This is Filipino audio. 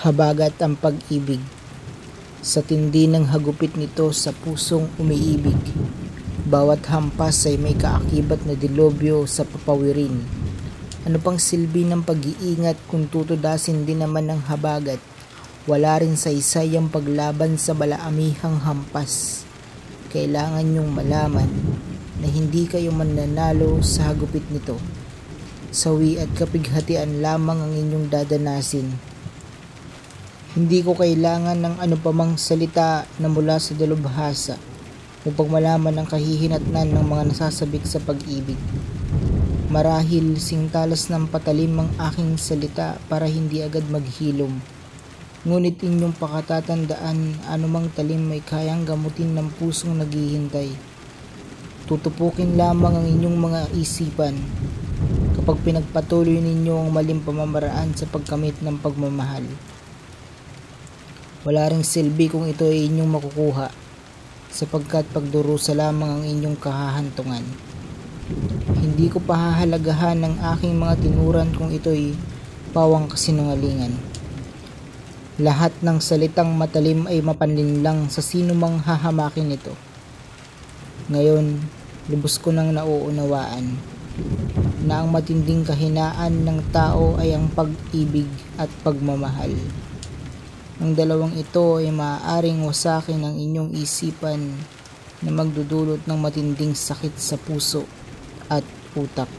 Habagat ang pag-ibig. Sa tindi ng hagupit nito sa pusong umiibig, bawat hampas ay may kaakibat na dilobyo sa papawirin. Ano pang silbi ng pag-iingat kung tutudasin din naman ng habagat? Wala rin saysay ang paglaban sa balaamihang hampas. Kailangan niyong malaman na hindi kayo mananalo sa hagupit nito. Sawi at kapighatian lamang ang inyong dadanasin. Hindi ko kailangan ng ano pamang salita na mula sa dalubhasa upang malaman ang kahihinatnan ng mga nasasabik sa pag-ibig. Marahil singtalas ng patalim ang aking salita para hindi agad maghilom. Ngunit inyong pakatatandaan, anumang talim may kayang gamutin ng pusong naghihintay. Tutupukin lamang ang inyong mga isipan kapag pinagpatuloy ninyo ang maling pamamaraan sa pagkamit ng pagmamahal. Wala ring silbi kung ito ay inyong makukuha, sapagkat pagdurusa lamang ang inyong kahahantungan. Hindi ko pahahalagahan ng aking mga tinuran kung ito'y pawang kasinungalingan. Lahat ng salitang matalim ay mapanlinlang sa sino mang hahamakin nito. Ngayon, lubos ko nang nauunawaan na ang matinding kahinaan ng tao ay ang pag-ibig at pagmamahal. Ang dalawang ito ay maaaring wasakin ang inyong isipan na magdudulot ng matinding sakit sa puso at utak.